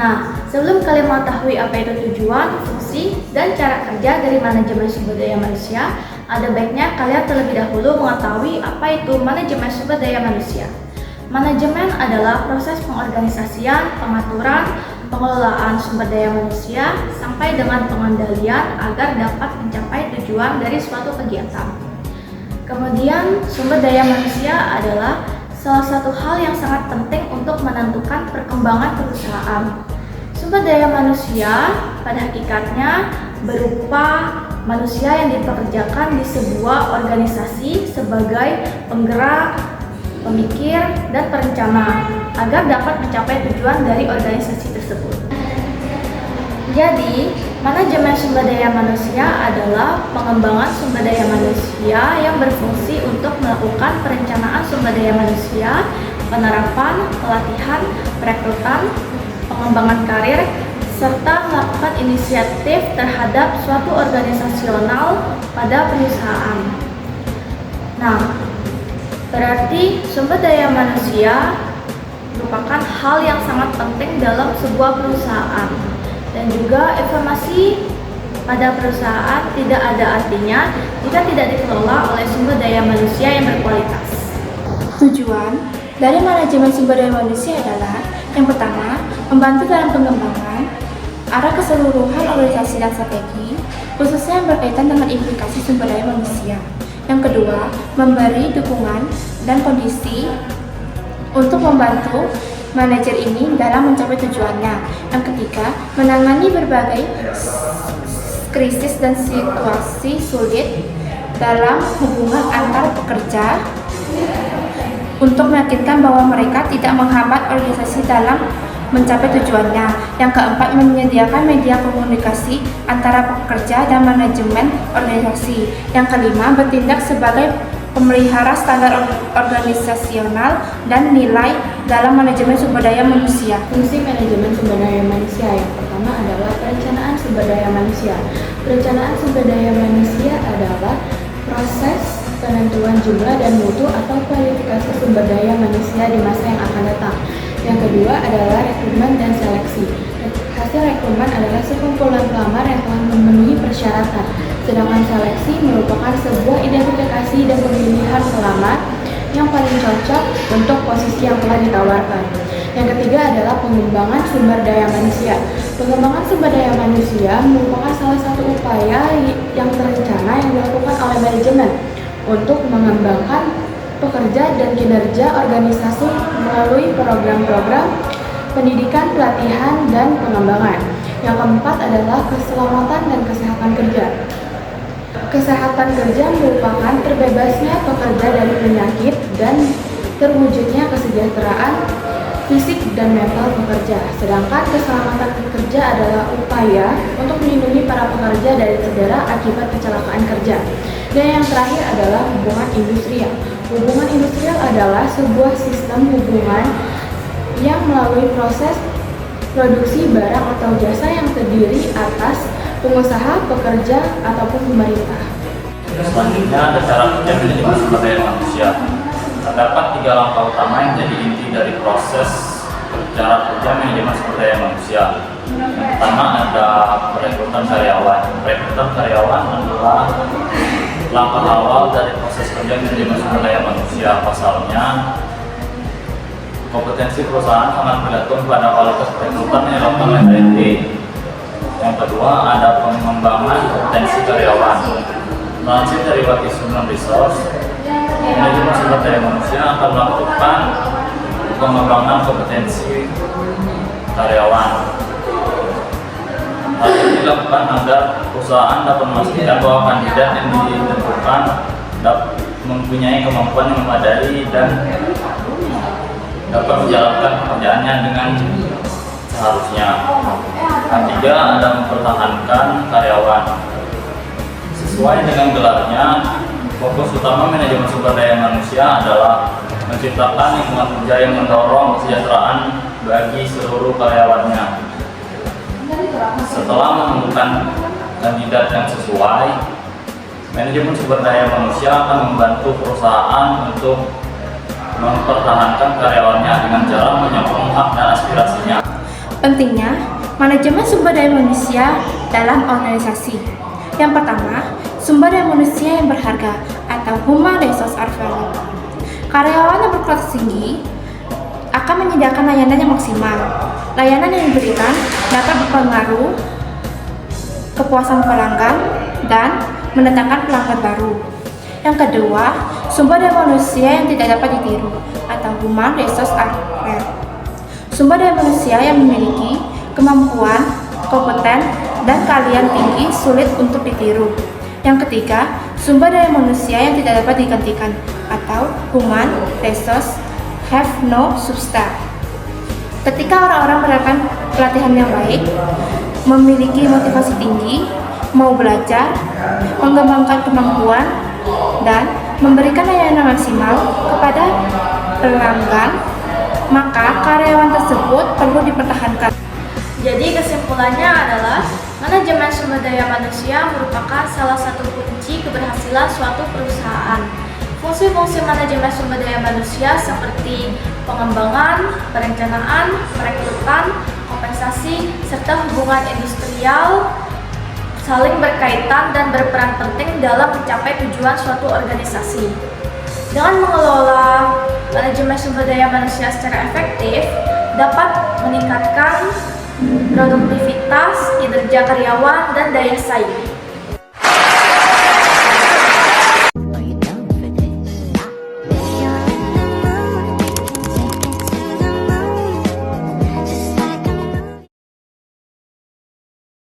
Nah, sebelum kalian mengetahui apa itu tujuan, fungsi, dan cara kerja dari manajemen sumber daya manusia, ada baiknya kalian terlebih dahulu mengetahui apa itu manajemen sumber daya manusia. Manajemen adalah proses pengorganisasian, pengaturan, pengelolaan sumber daya manusia, sampai dengan pengendalian agar dapat mencapai tujuan dari suatu kegiatan. Kemudian, sumber daya manusia adalah salah satu hal yang sangat penting untuk menentukan perkembangan perusahaan. Sumber daya manusia pada hakikatnya berupa manusia yang dipekerjakan di sebuah organisasi sebagai penggerak, pemikir, dan perencana agar dapat mencapai tujuan dari organisasi tersebut. Jadi, manajemen sumber daya manusia adalah pengembangan sumber daya manusia yang berfungsi untuk melakukan perencanaan sumber daya manusia, penerapan, pelatihan, perekrutan, pengembangan karir, serta melakukan inisiatif terhadap suatu organisasional pada perusahaan. Nah, berarti sumber daya manusia merupakan hal yang sangat penting dalam sebuah perusahaan. Dan juga informasi pada perusahaan tidak ada artinya jika tidak dikelola oleh sumber daya manusia yang berkualitas. Tujuan dari manajemen sumber daya manusia adalah yang pertama, membantu dalam pengembangan arah keseluruhan organisasi dan strategi, khususnya yang berkaitan dengan implikasi sumber daya manusia. Yang kedua, memberi dukungan dan kondisi untuk membantu manajer ini dalam mencapai tujuannya. Yang ketiga, menangani berbagai krisis dan situasi sulit dalam hubungan antar pekerja untuk meyakinkan bahwa mereka tidak menghambat organisasi dalam mencapai tujuannya. Yang keempat, menyediakan media komunikasi antara pekerja dan manajemen organisasi. Yang kelima, bertindak sebagai pemelihara standar organisasional dan nilai dalam manajemen sumber daya manusia. Fungsi manajemen sumber daya manusia yang pertama adalah perencanaan sumber daya manusia. Perencanaan sumber daya manusia adalah proses penentuan jumlah dan mutu atau kualifikasi sumber daya manusia di masa yang akan datang. Yang kedua adalah rekrutmen dan seleksi. Hasil rekrutmen adalah sekumpulan pelamar yang telah memenuhi persyaratan, sedangkan seleksi merupakan sebuah identifikasi dan pemilihan pelamar yang paling cocok untuk posisi yang telah ditawarkan. Yang ketiga adalah pengembangan sumber daya manusia. Pengembangan sumber daya manusia merupakan salah satu upaya yang terencana yang dilakukan oleh manajemen untuk mengembangkan pekerja dan kinerja organisasi melalui program-program pendidikan, pelatihan, dan pengembangan. Yang keempat adalah keselamatan dan kesehatan kerja. Kesehatan kerja merupakan terbebasnya pekerja dari penyakit dan terwujudnya kesejahteraan fisik dan mental pekerja. Sedangkan keselamatan kerja adalah upaya untuk melindungi para pekerja dari cedera akibat kecelakaan kerja. Dan yang terakhir adalah hubungan industrial. Hubungan industrial adalah sebuah sistem hubungan yang melalui proses produksi barang atau jasa yang terdiri atas pengusaha, pekerja, ataupun pemerintah. Selanjutnya ada cara kerja manajemen sumber daya manusia. Terdapat 3 langkah utama yang jadi inti dari proses cara kerja manajemen sumber daya manusia. Yang pertama ada perekrutan karyawan. Perekrutan karyawan adalah langkah awal dari proses kerja manajemen sumber daya manusia. Pasalnya, kompetensi perusahaan sangat bergantung pada kualitas perekrutan yang dilakukan oleh HRD. Yang kedua ada pengembangan kompetensi karyawan. Lansir dari Wakil Human Resource, manajemen sumber daya manusia akan melakukan pengembangan kompetensi karyawan. Hal ini dilakukan agar perusahaan dapat memastikan bahwa kandidat yang ditentukan dapat mempunyai kemampuan yang memadai dan dapat menjalankan pekerjaannya dengan seharusnya. Yang ketiga ada mempertahankan karyawan. Sesuai dengan gelarnya, fokus utama manajemen sumber daya manusia adalah menciptakan lingkungan kerja yang mendorong kesejahteraan bagi seluruh karyawannya. Setelah menemukan kandidat yang sesuai, manajemen sumber daya manusia akan membantu perusahaan untuk mempertahankan karyawannya dengan cara menyokong hak dan aspirasinya. Pentingnya manajemen sumber daya manusia dalam organisasi. Yang pertama, sumber daya manusia yang berharga atau human resource are value. Karyawan yang berkualitas tinggi akan menyediakan layanan yang maksimal. Layanan yang diberikan dapat berpengaruh kepuasan pelanggan dan mendatangkan pelanggan baru. Yang kedua, sumber daya manusia yang tidak dapat ditiru atau human resource are rare. Sumber daya manusia yang memiliki kemampuan, kompeten, dan keahlian tinggi sulit untuk ditiru. Yang ketiga, sumber daya manusia yang tidak dapat digantikan atau human resource have no substance. Ketika orang-orang mendapatkan pelatihan yang baik, memiliki motivasi tinggi, mau belajar, mengembangkan kemampuan, dan memberikan layanan maksimal kepada pelanggan, maka karyawan tersebut perlu dipertahankan. Jadi kesimpulannya adalah manajemen sumber daya manusia merupakan salah satu kunci keberhasilan suatu perusahaan. Fungsi-fungsi manajemen sumber daya manusia seperti pengembangan, perencanaan, perekrutan, kompensasi, serta hubungan industrial saling berkaitan dan berperan penting dalam mencapai tujuan suatu organisasi. Dengan mengelola manajemen sumber daya manusia secara efektif, dapat meningkatkan produktivitas, kinerja karyawan, dan daya saing.